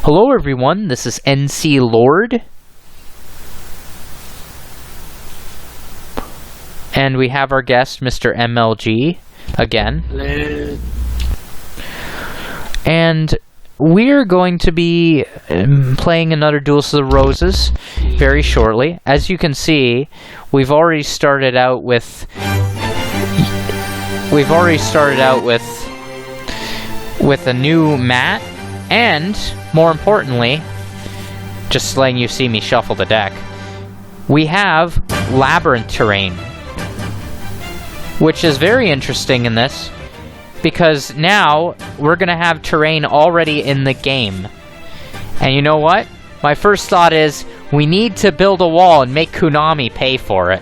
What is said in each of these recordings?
Hello everyone, this is NC Lord. And we have our guest, MrMLG, again. Hello. And we're going to be playing another Duels of the Roses very shortly. As you can see, we've already started out with a new mat, and more importantly, just letting you see me shuffle the deck, we have labyrinth terrain, which is very interesting in this because now we're gonna have terrain already in the game. And you know what? My first thought is we need to build a wall and make Konami pay for it.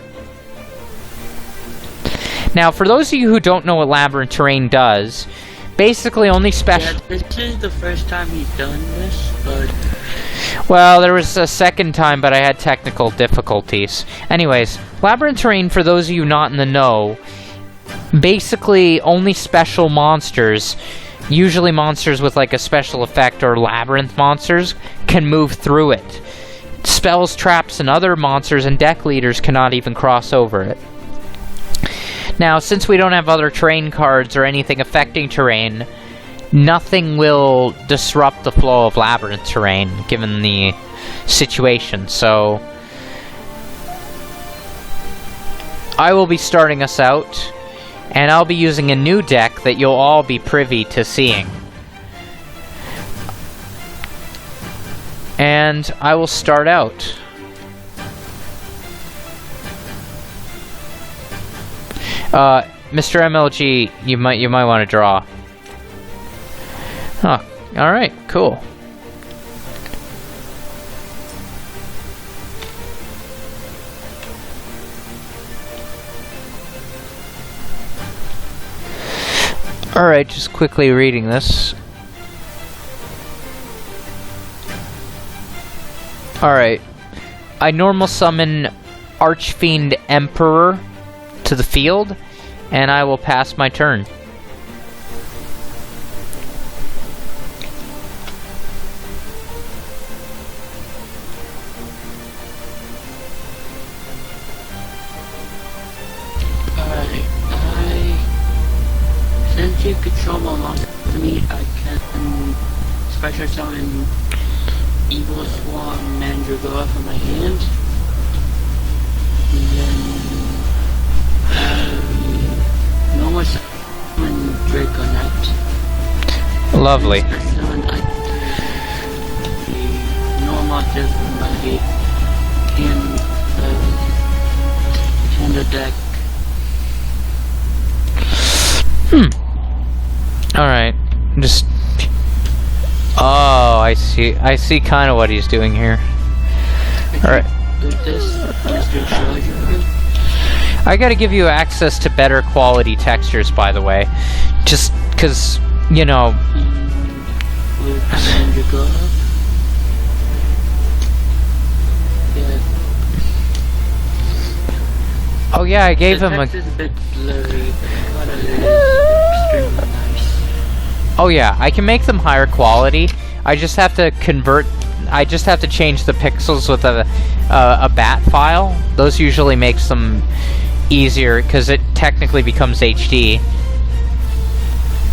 Now, for those of you who don't know what labyrinth terrain does, basically only special... Yeah, this is the first time he's done this, but... Well, there was a second time, but I had technical difficulties. Anyways, labyrinth terrain, for those of you not in the know, basically only special monsters, usually monsters with like a special effect or labyrinth monsters, can move through it. Spells, traps, and other monsters and deck leaders cannot even cross over it. Now, since we don't have other terrain cards or anything affecting terrain, nothing will disrupt the flow of labyrinth terrain, given the situation. So, I will be starting us out, and I'll be using a new deck that you'll all be privy to seeing. And I will start out. MrMLG, you might want to draw. Oh, alright, cool. Alright, just quickly reading this. Alright. I normal summon Archfiend Emperor to the field, and I will pass my turn. Since you control my monster to me, I can special summon Evil Swarm Mandragora from my hand. And then normal summon Draco Knight. Lovely. Normal just from my hand the deck. Alright. Just... Oh, I see. I see kind of what he's doing here. Alright. I gotta give you access to better quality textures, by the way. Just because, you know... Oh yeah, I gave him a... Oh yeah, I can make them higher quality. I just have to convert... I just have to change the pixels with a bat file. Those usually makes them easier, because it technically becomes HD.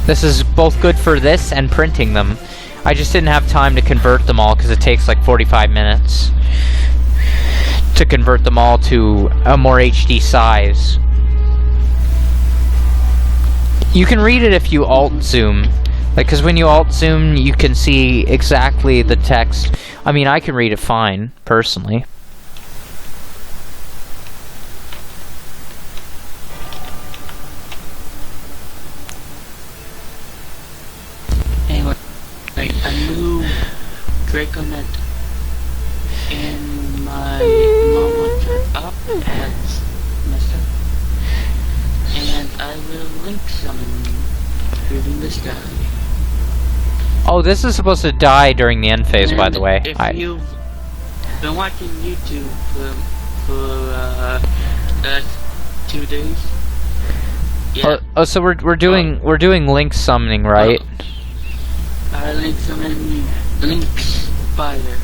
This is both good for this and printing them. I just didn't have time to convert them all, because it takes like 45 minutes to convert them all to a more HD size. You can read it if you alt-zoom. Like, because when you alt-zoom, you can see exactly the text. I mean, I can read it fine, personally. Anyway, I move Draco Knight and my monster up. That's messed up. And I will link summon using this guy. Oh, this is supposed to die during the end phase, by the way. If you've been watching YouTube for 2 days, yeah. Oh, so we're doing link summoning, right? Link summon links spider.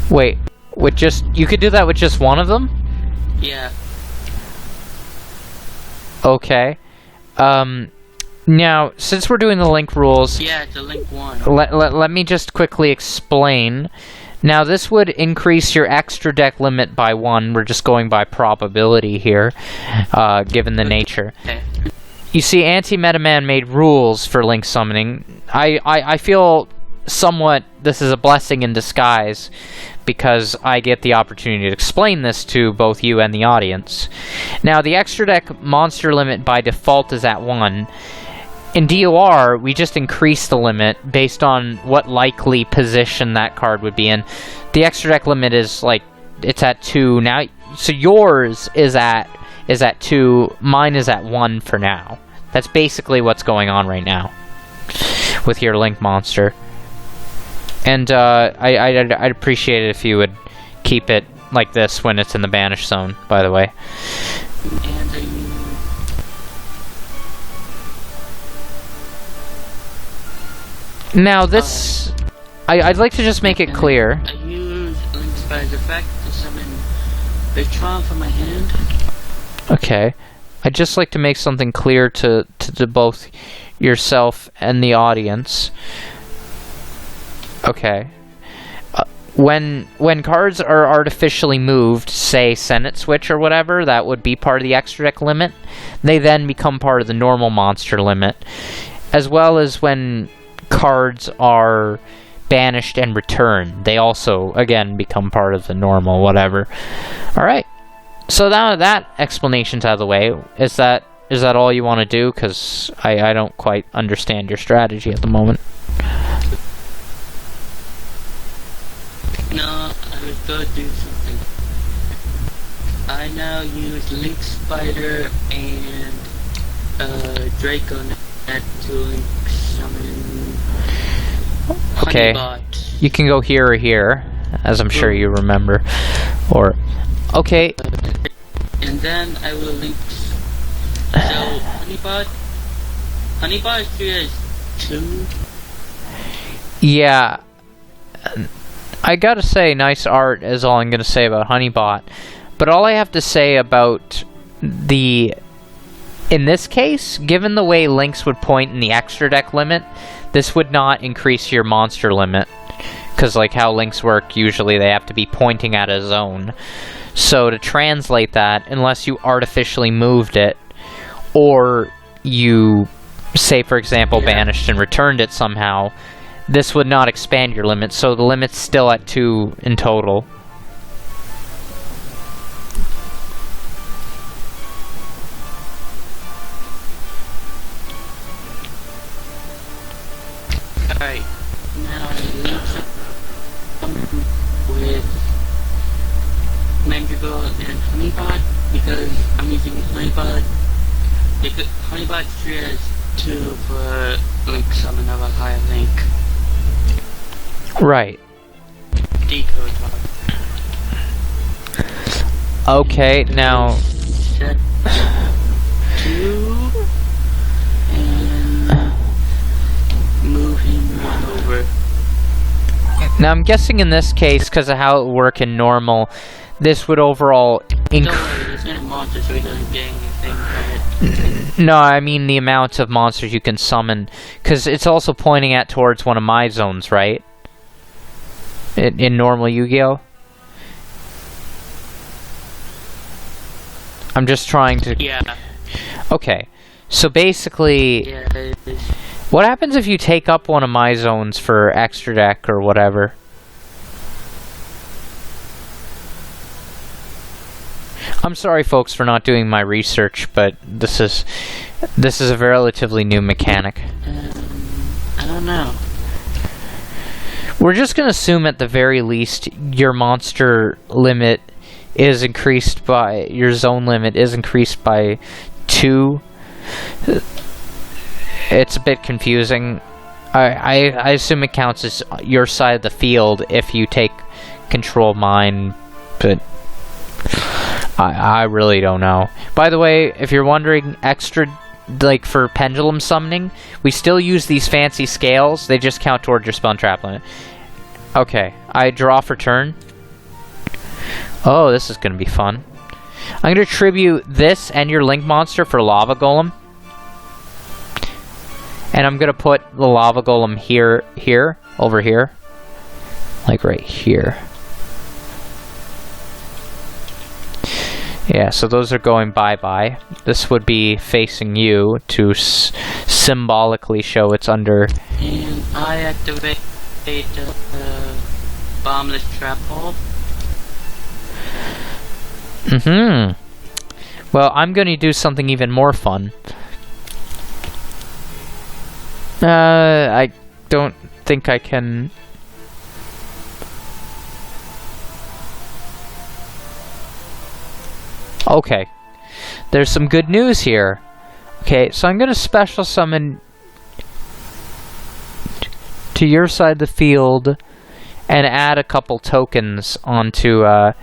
Wait, with just... You could do that with just one of them? Yeah. Okay. Now, since we're doing the link rules... Yeah, it's a link 1. Let me just quickly explain. Now, this would increase your extra deck limit by 1. We're just going by probability here, given the nature. Okay. You see, Anti-Meta Man made rules for link summoning. I feel somewhat this is a blessing in disguise, because I get the opportunity to explain this to both you and the audience. Now, the extra deck monster limit by default is at 1. In DOR, we just increase the limit based on what likely position that card would be in. The extra deck limit is, like, it's at 2 now. So yours is at 2, mine is at 1 for now. That's basically what's going on right now with your link monster. And I'd appreciate it if you would keep it like this when it's in the banish zone, by the way. Now this, I'd like to just make it clear. I use Link Spider's effect to summon Victron from my hand. Okay. I'd just like to make something clear to both yourself and the audience. Okay. When cards are artificially moved, say Senate Switch or whatever, that would be part of the extra deck limit. They then become part of the normal monster limit. As well as when cards are banished and returned, they also, again, become part of the normal whatever. Alright. So now that explanation's out of the way, is that all you want to do? Because I don't quite understand your strategy at the moment. No, I was going to do something. I now use Link Spider and Draco Net to link summon Okay, Honeybot. you can go here or here, as I'm sure you remember. Or, okay. And then I will link. So Honeybot is 2. Yeah. I gotta say, nice art is all I'm gonna say about Honeybot. But all I have to say about the... In this case, given the way links would point in the extra deck limit, this would not increase your monster limit. Because like how links work, usually they have to be pointing at a zone. So to translate that, unless you artificially moved it, or you, say for example, banished and returned it somehow, this would not expand your limit, so the limit's still at 2 in total. Alright, now I link with Mandrigal and Honeybot because I'm using Honeybot. Honeybot has 2 for link summon of a higher link. Right. Decode. Okay, now... Set 2 and move him 1 over. Now I'm guessing in this case, because of how it would work in normal, this would overall It's not a monster, so he doesn't get anything from it. No, I mean the amount of monsters you can summon, because it's also pointing at towards one of my zones, right? In normal Yu-Gi-Oh? I'm just trying to... Yeah. Okay, so basically... Yeah, it is. What happens if you take up one of my zones for extra deck or whatever? I'm sorry, folks, for not doing my research, but this is a relatively new mechanic. I don't know. We're just gonna assume at the very least your monster limit is increased by... Your zone limit is increased by 2. It's a bit confusing. I assume it counts as your side of the field if you take control of mine, but I really don't know. By the way, if you're wondering, extra, like for pendulum summoning, we still use these fancy scales. They just count towards your spell and trap limit. Okay, I draw for turn. Oh, this is gonna be fun. I'm gonna tribute this and your link monster for lava golem. And I'm gonna put the lava golem here, over here. Like right here. Yeah, so those are going bye-bye. This would be facing you to symbolically show it's under. And I activate the bombless trap hole. Well, I'm going to do something even more fun. I don't think I can. Okay. There's some good news here. Okay, so I'm going to special summon to your side of the field and add a couple tokens onto, yeah,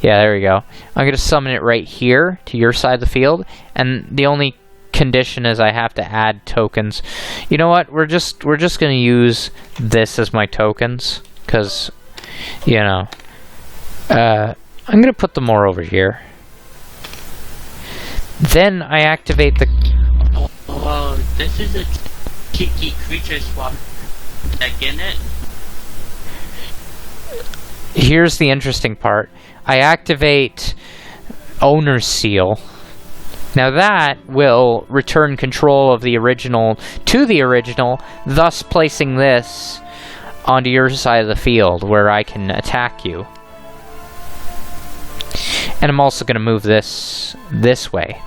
there we go. I'm going to summon it right here to your side of the field, and the only condition is I have to add tokens. You know what? We're just going to use this as my tokens, because, you know, I'm going to put them more over here. Then I activate the... Oh, this is a cheeky creature swap deck in it. Here's the interesting part. I activate Owner's Seal. Now that will return control of the original to the original, thus placing this onto your side of the field where I can attack you. And I'm also going to move this way.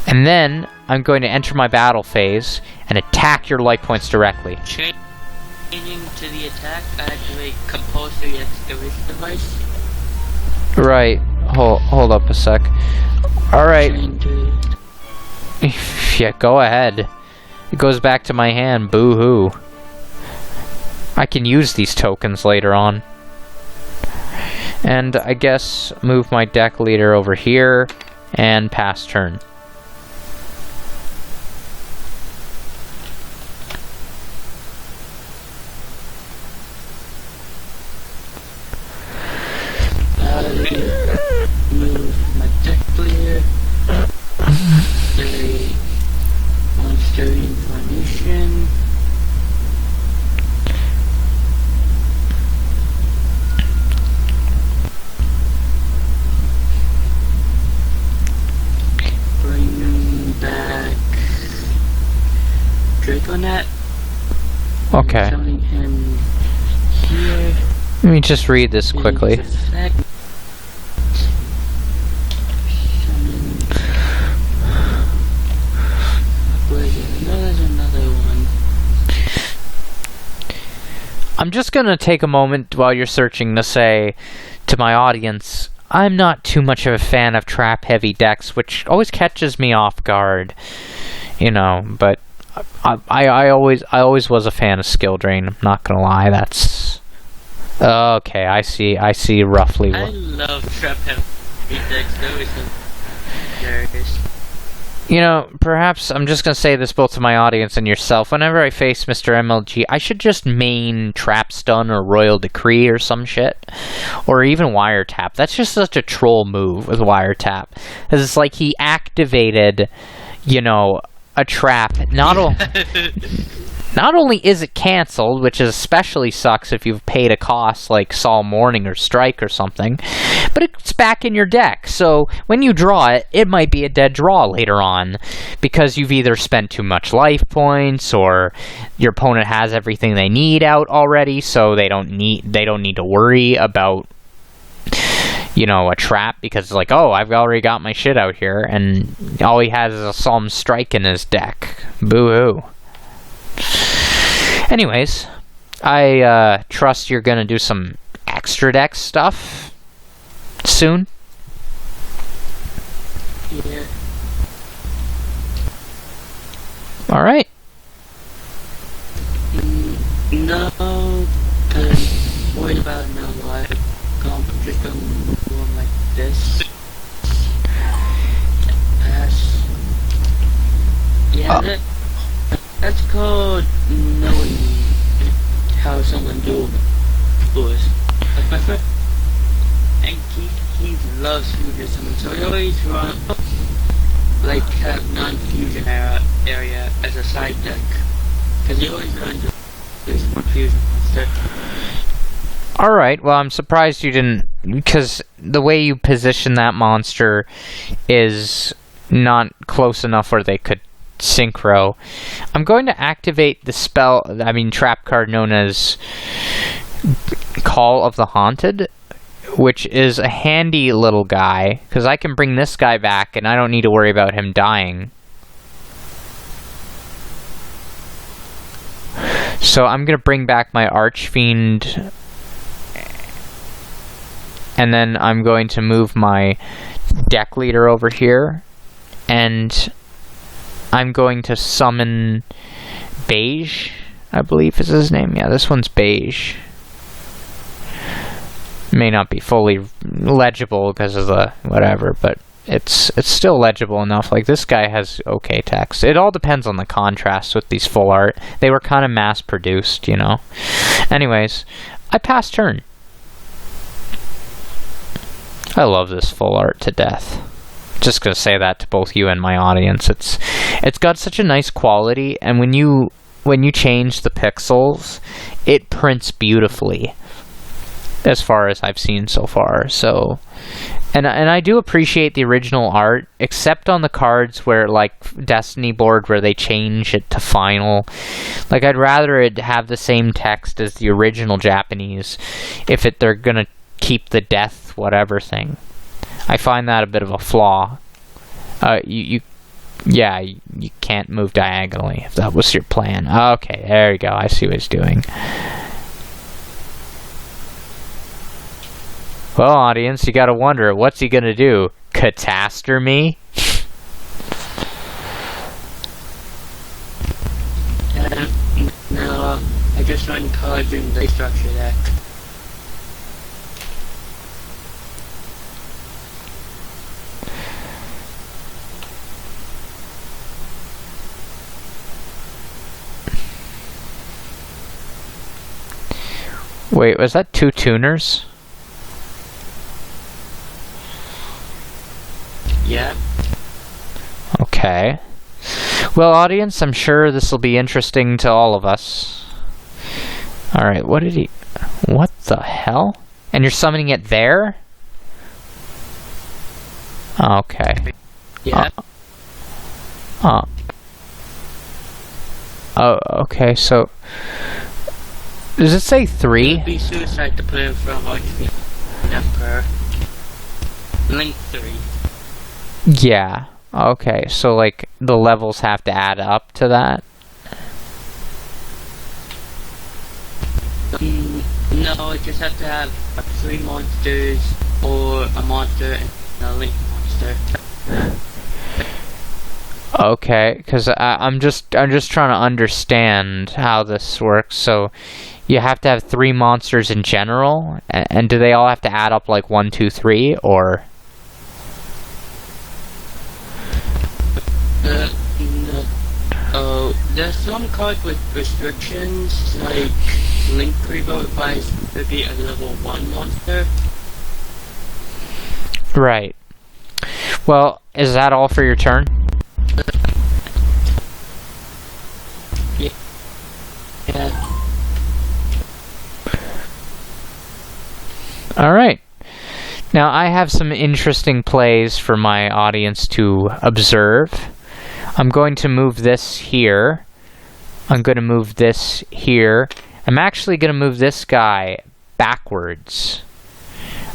And then I'm going to enter my battle phase and attack your life points directly. Changing to the attack, I activate compulsory excavation device. Right. Hold up a sec. Alright. Yeah, go ahead. It goes back to my hand. Boo-hoo. I can use these tokens later on. And I guess move my deck leader over here and pass turn. Move my deck clear. Activate monster information. Bring back Draconet. Okay. Summoning him here. Let me just read this quickly. There's another one. I'm just gonna take a moment while you're searching to say to my audience, I'm not too much of a fan of trap-heavy decks, which always catches me off guard, you know. But I always was a fan of skill drain. I'm not gonna lie. That's okay. I see roughly. I love trap-heavy decks. They're always hilarious. You know, perhaps I'm just gonna say this both to my audience and yourself. Whenever I face MrMLG, I should just main Trap Stun or Royal Decree or some shit. Or even Wiretap. That's just such a troll move with Wiretap. Because it's like he activated, you know, a trap. Not only is it cancelled, which especially sucks if you've paid a cost like Solemn Warning or Strike or something, but it's back in your deck. So when you draw it, it might be a dead draw later on because you've either spent too much life points or your opponent has everything they need out already, so they don't need to worry about, you know, a trap because it's like, oh, I've already got my shit out here, and all he has is a Solemn Strike in his deck. Boo-hoo. Anyways, I trust you're gonna do some extra deck stuff soon. Yeah. Alright. No, because worried about no life. Just gonna move on like this. Pass. Yeah, that's called knowing how someone do loves fusion summon, so he always run like have non-fusion area as a side deck. Because he always runs this one fusion monster. Alright, well I'm surprised you didn't, because the way you position that monster is not close enough where they could synchro. I'm going to activate the trap card known as Call of the Haunted, which is a handy little guy, because I can bring this guy back and I don't need to worry about him dying. So I'm going to bring back my Archfiend, and then I'm going to move my deck leader over here, and I'm going to summon Beige, I believe is his name. Yeah, this one's Beige. May not be fully legible because of the whatever, but it's still legible enough. Like, this guy has okay text. It all depends on the contrast with these full art. They were kind of mass-produced, you know. Anyways, I pass turn. I love this full art to death. Just gonna say that to both you and my audience. It's got such a nice quality, and when you change the pixels, it prints beautifully, as far as I've seen so far. So, and I do appreciate the original art, except on the cards where, like Destiny board, where they change it to final. Like, I'd rather it have the same text as the original Japanese if they're gonna keep the death whatever thing. I find that a bit of a flaw. You can't move diagonally if that was your plan. Okay, there you go. I see what he's doing. Well, audience, you gotta wonder, what's he gonna do? Cataster me? No, I just run cards in the structure deck. Wait, was that 2 tuners? Yeah. Okay. Well, audience, I'm sure this will be interesting to all of us. Alright, what the hell? And you're summoning it there? Okay. Yeah. Oh, okay, so... Does it say 3? It would be suicide to play from Archfiend Emperor. Link 3. Yeah. Okay, so like the levels have to add up to that? No, it just have to have 3 monsters or a monster and a link monster. Okay, because I'm just trying to understand how this works. So you have to have 3 monsters in general, and do they all have to add up like 1, 2, 3, or? No. Oh, there's some cards with restrictions, like Link Revolt buys to be a level 1 monster. Right. Well, is that all for your turn? Yeah. Alright. Now, I have some interesting plays for my audience to observe. I'm going to move this here. I'm going to move this here. I'm actually going to move this guy backwards.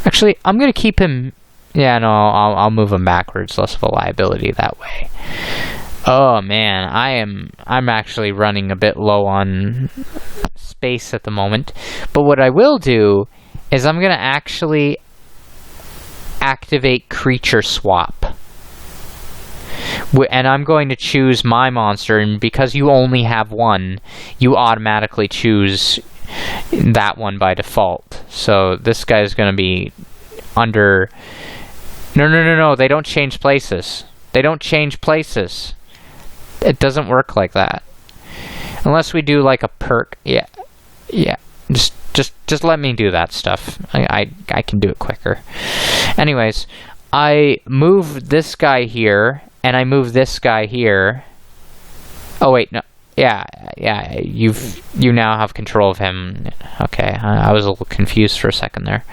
Actually, I'm going to keep him... Yeah, no, I'll move him backwards. Less of a liability that way. Oh, man. I'm actually running a bit low on space at the moment. But what I will do is I'm going to actually activate Creature Swap. And I'm going to choose my monster, and because you only have one, you automatically choose that one by default. So this guy's going to be under... No, they don't change places. They don't change places. It doesn't work like that. Unless we do like a perk. Yeah. Just let me do that stuff. I can do it quicker. Anyways, I move this guy here, and I move this guy here. Oh wait, no. Yeah. You now have control of him. Okay, I was a little confused for a second there.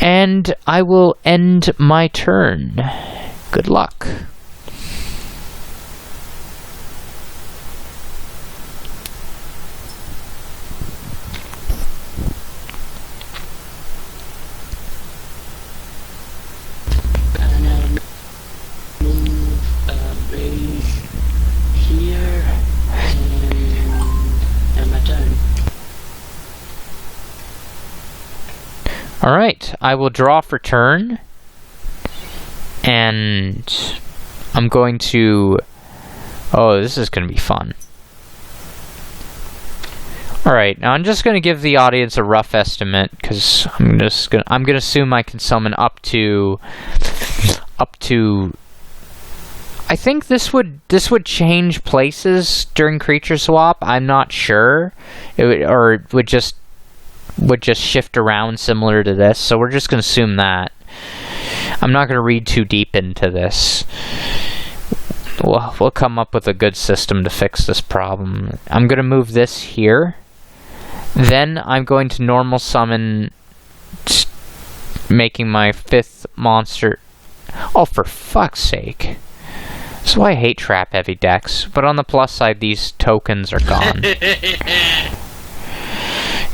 And I will end my turn. Good luck. Alright, I will draw for turn, and I'm going to... Oh, this is going to be fun. Alright, now I'm just going to give the audience a rough estimate, because I'm going to assume I can summon up to... I think this would change places during creature swap. I'm not sure. It would just shift around similar to this, so we're just going to assume that. I'm not going to read too deep into this. We'll come up with a good system to fix this problem. I'm going to move this here. Then I'm going to normal summon, making my 5th monster. Oh, for fuck's sake. That's why I hate trap heavy decks. But on the plus side, these tokens are gone.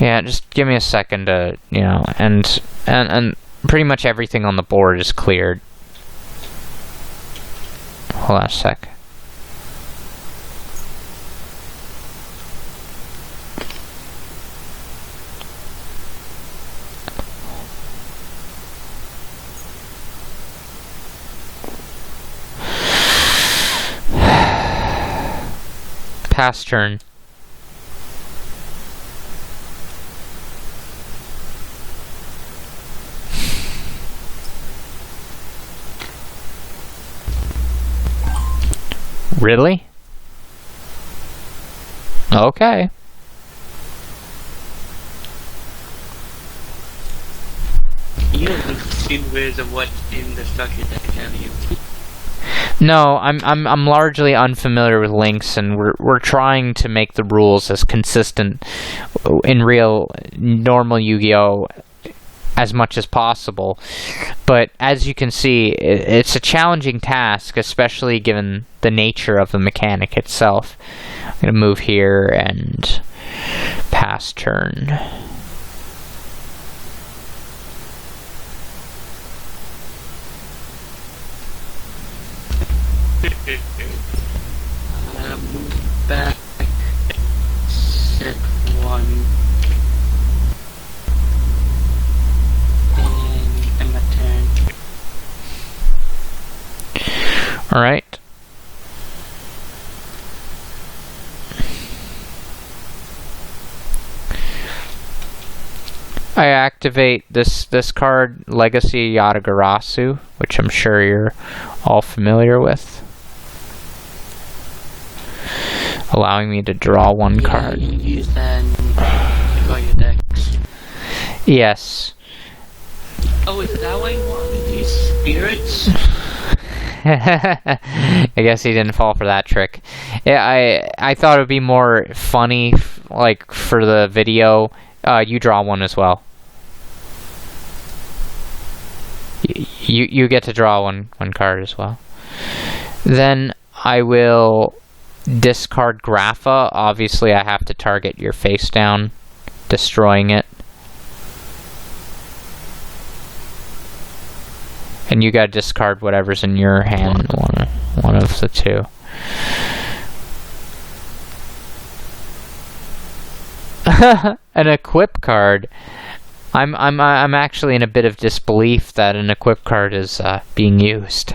Yeah, just give me a second to, and pretty much everything on the board is cleared. Hold on a sec. Pass turn. Really? Okay. You haven't seen ways of what's in the structure deck, have you? No, I'm largely unfamiliar with links, and we're trying to make the rules as consistent in real normal Yu-Gi-Oh! As much as possible. But as you can see, it's a challenging task, especially given the nature of the mechanic itself. I'm going to move here and pass turn. Move back. Set 1. Alright. I activate this card, Legacy Yatagarasu, which I'm sure you're all familiar with. Allowing me to draw one card. You use that and draw your decks. Yes. Oh, is that why you wanted these spirits? I guess he didn't fall for that trick. Yeah, I thought it would be more funny, like, for the video. You draw one as well. You get to draw one card as well. Then I will discard Grapha. Obviously, I have to target your face down, destroying it. And you gotta discard whatever's in your hand, one of the two. An equip card. I'm actually in a bit of disbelief that an equip card is being used.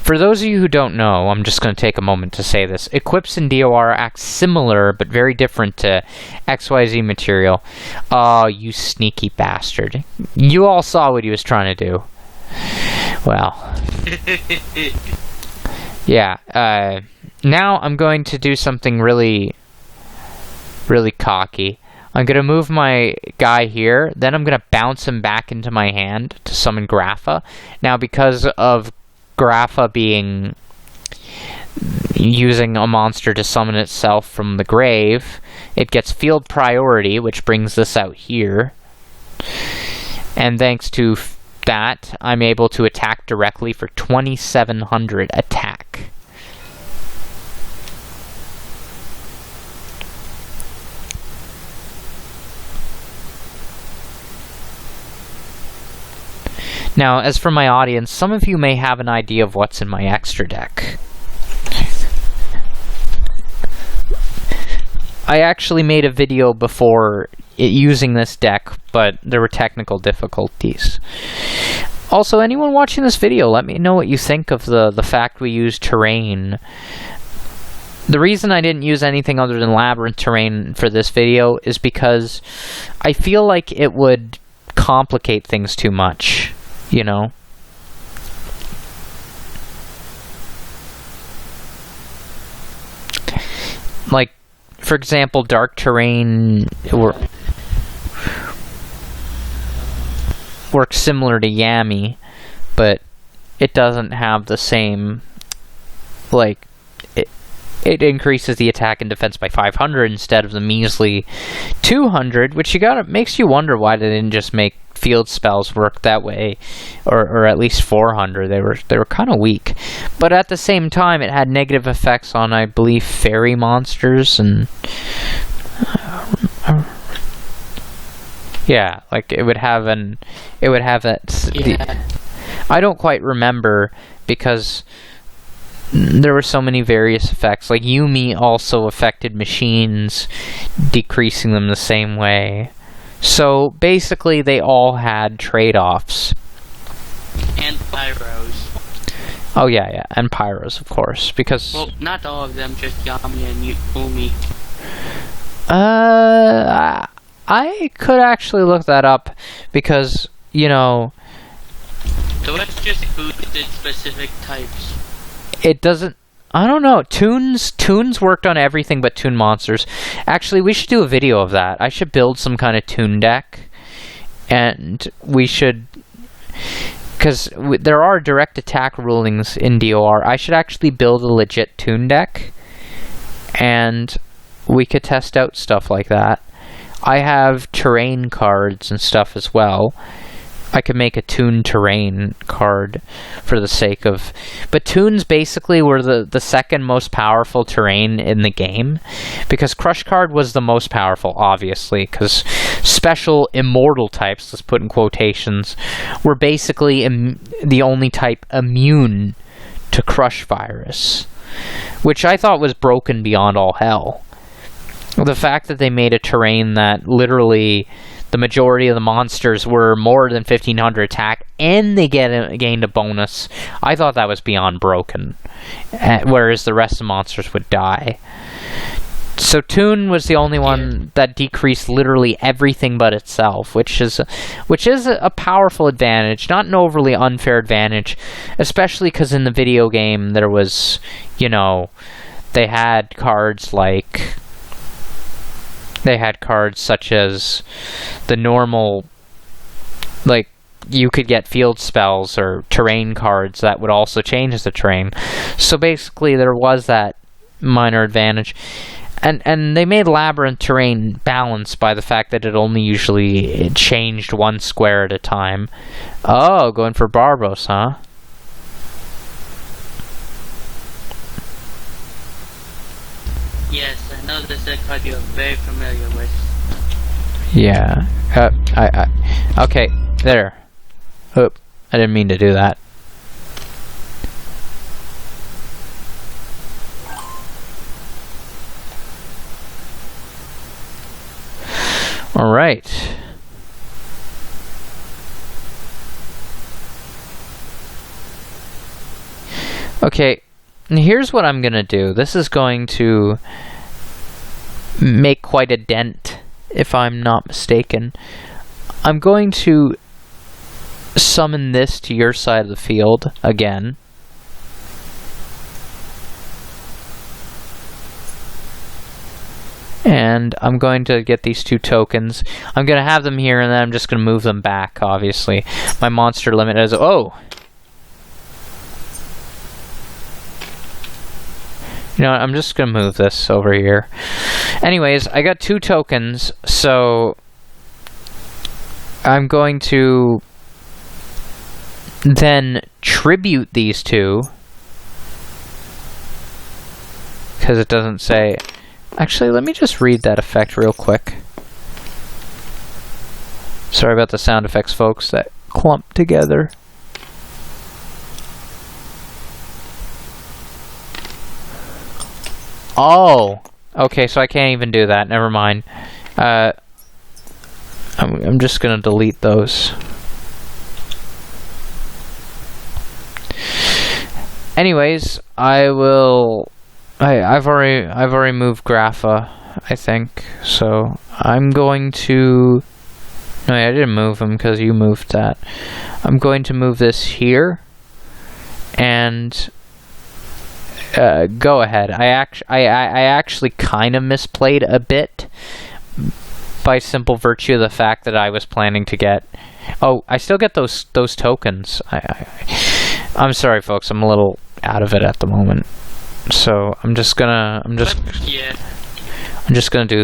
For those of you who don't know, I'm just going to take a moment to say this. Equips in DOR act similar, but very different to XYZ material. Oh, you sneaky bastard. You all saw what he was trying to do. Well. Yeah, now I'm going to do something really really cocky. I'm going to move my guy here, then I'm going to bounce him back into my hand to summon Grapha. Now, because of Grapha using a monster to summon itself from the grave, it gets field priority, which brings this out here. And thanks to that, I'm able to attack directly for 2700 attack. Now, as for my audience, some of you may have an idea of what's in my extra deck. I actually made a video before using this deck, but there were technical difficulties. Also, anyone watching this video, let me know what you think of the fact we used terrain. The reason I didn't use anything other than labyrinth terrain for this video is because I feel like it would complicate things too much, you know? Like, for example, dark terrain works similar to Yami, but it doesn't have the same, like, it increases the attack and defense by 500 instead of the measly 200, which makes you wonder why they didn't just make field spells work that way, or at least 400. They were kind of weak, but at the same time, it had negative effects on, I believe, fairy monsters and yeah, like it would have that. Yeah. I don't quite remember because there were so many various effects. Like Yumi also affected machines, decreasing them the same way. So basically, they all had trade-offs. And pyros. Oh yeah, and pyros, of course, because Well, not all of them, just Yami and Umi. I could actually look that up because, you know, So let's just boosted specific types. it doesn't. I don't know. Toons worked on everything but Toon monsters. Actually, we should do a video of that. I should build some kind of Toon deck, and we should, because there are direct attack rulings in DOR. I should actually build a legit Toon deck, and we could test out stuff like that. I have terrain cards and stuff as well. I could make a Toon terrain card for the sake of... But Toons basically were the second most powerful terrain in the game, because Crush Card was the most powerful, obviously, because special immortal types, let's put in quotations, were basically the only type immune to Crush Virus, which I thought was broken beyond all hell. The fact that they made a terrain that literally... the majority of the monsters were more than 1500 attack, and they gained a bonus. I thought that was beyond broken, whereas the rest of the monsters would die. So Toon was the only one that decreased literally everything but itself, which is a powerful advantage, not an overly unfair advantage, especially because in the video game there was, you know, they had cards like... They had cards such as the normal, like, you could get field spells or terrain cards that would also change the terrain. So basically there was that minor advantage. And they made labyrinth terrain balanced by the fact that it changed one square at a time. Oh, going for Barbos, huh? Yes, I know this is a card you're very familiar with. Yeah. Okay, there. Oop, I didn't mean to do that. Alright. Okay, and here's what I'm gonna do. This is going to make quite a dent, if I'm not mistaken. I'm going to summon this to your side of the field again. And I'm going to get these 2 tokens. I'm going to have them here, and then I'm just going to move them back, obviously. My monster limit is... Oh! You know what, I'm just going to move this over here. Anyways, I got 2 tokens, so... I'm going to... then tribute these 2. Because it doesn't say... Actually, let me just read that effect real quick. Sorry about the sound effects, folks, that clump together. Oh! Okay, so I can't even do that. Never mind. I'm just gonna delete those. Anyways, I've already moved Grapha, I think. So I'm going to... No, I didn't move him because you moved that. I'm going to move this here, and go ahead. I actually kind of misplayed a bit by simple virtue of the fact that I was planning to get... Oh, I still get those tokens. I'm sorry, folks. I'm a little out of it at the moment. So I'm just gonna do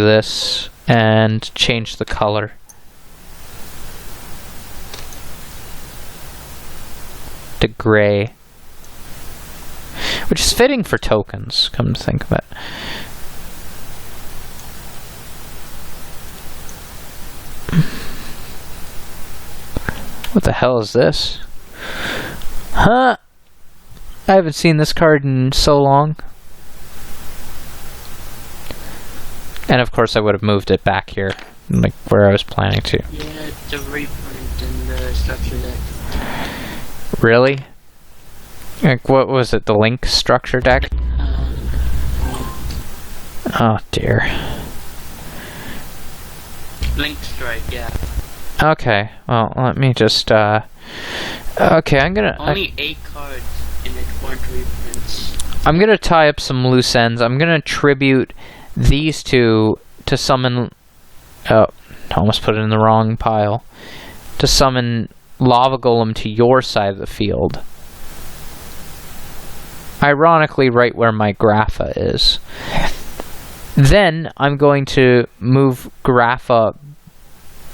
this and change the color to gray, which is fitting for tokens, come to think of it. What the hell is this? Huh? I haven't seen this card in so long. And of course I would have moved it back here, like where I was planning to. Yeah, it's a reprint in the structure deck. Really? Like, what was it, the Link structure deck? Oh dear. Link Strike, yeah. Okay, well, let me just, okay, I'm gonna... Only 8 cards in it weren't reprints. I'm gonna tie up some loose ends. I'm gonna tribute these 2 to summon... Oh, almost put it in the wrong pile. To summon Lava Golem to your side of the field. Ironically, right where my Grapha is. Then, I'm going to move Grapha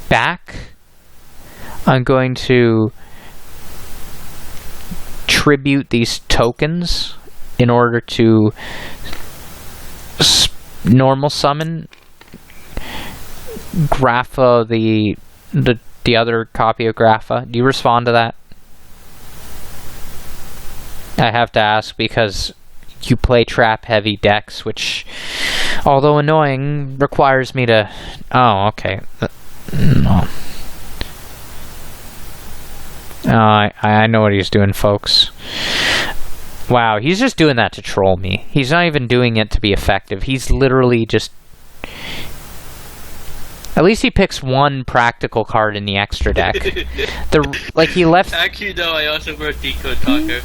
back. I'm going to tribute these tokens in order to normal summon Grapha, the other copy of Grapha. Do you respond to that? I have to ask because you play trap-heavy decks, which, although annoying, requires me to... Oh, okay. No. I know what he's doing, folks. Wow, he's just doing that to troll me. He's not even doing it to be effective. He's literally just... At least he picks one practical card in the extra deck. Like, he left... Actually, though, I also wrote Decode Talker.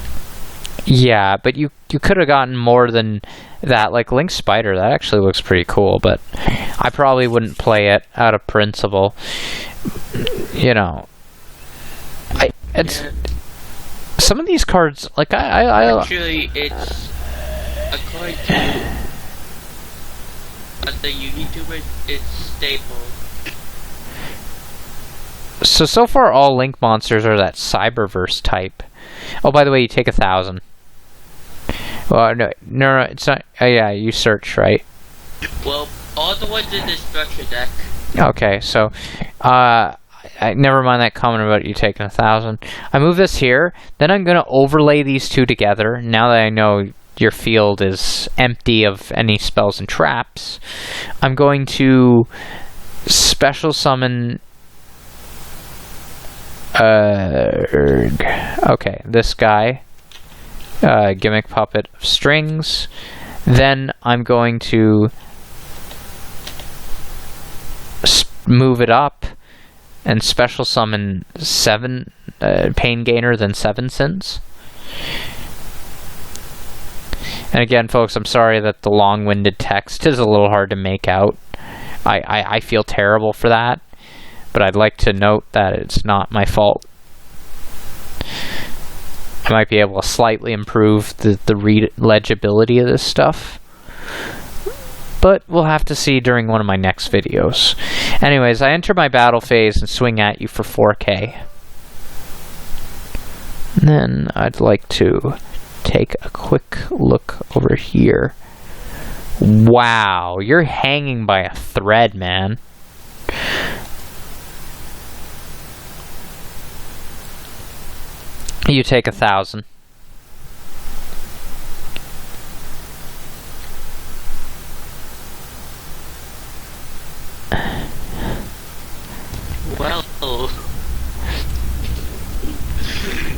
Yeah, but you could have gotten more than that. Like, Link Spider, that actually looks pretty cool, but I probably wouldn't play it out of principle. You know... Some of these cards, like, Actually, it's a card to... As the YouTuber, it's staple. So far all Link monsters are that Cyberverse type. Oh, by the way, you take 1,000. Well, no, it's not... yeah, you search, right? Well, all the ones in the structure deck. Okay, so, never mind that comment about you taking 1,000. I move this here, then I'm going to overlay these 2 together. Now that I know your field is empty of any spells and traps, I'm going to special summon... okay, this guy. Gimmick Puppet of Strings. Then I'm going to move it up and special summon 7 Pain Gainer, then 7 Sins. And again, folks, I'm sorry that the long-winded text is a little hard to make out. I feel terrible for that, but I'd like to note that it's not my fault. I might be able to slightly improve the legibility of this stuff, but we'll have to see during one of my next videos. Anyways, I enter my battle phase and swing at you for 4K. And then I'd like to take a quick look over here. Wow, you're hanging by a thread, man. You take 1,000. Well,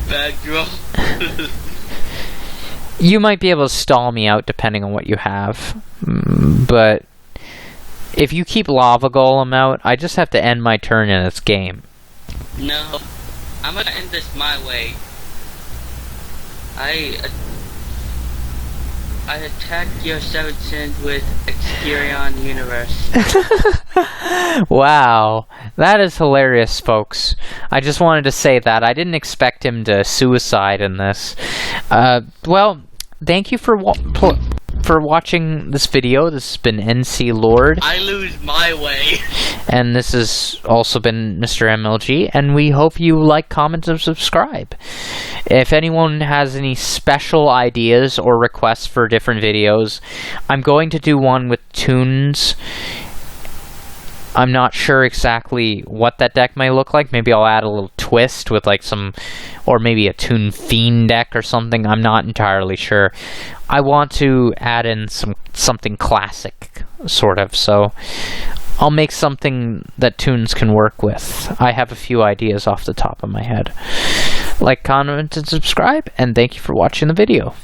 bad draw. You might be able to stall me out depending on what you have, but if you keep Lava Golem out, I just have to end my turn and it's game. No, I'm gonna end this my way. I attacked your 7th sin with Experion Universe. Wow, that is hilarious, folks. I just wanted to say that. I didn't expect him to suicide in this. Well, thank you for watching this video. This has been NC Lord. I lose my way. And this has also been MrMLG, and we hope you like, comment, and subscribe. If anyone has any special ideas or requests for different videos, I'm going to do one with tunes. I'm not sure exactly what that deck may look like. Maybe I'll add a little twist with like some, or maybe a Toon Fiend deck or something. I'm not entirely sure. I want to add in something classic, sort of, so I'll make something that tunes can work with. I have a few ideas off the top of my head. Like, comment, and subscribe, and thank you for watching the video.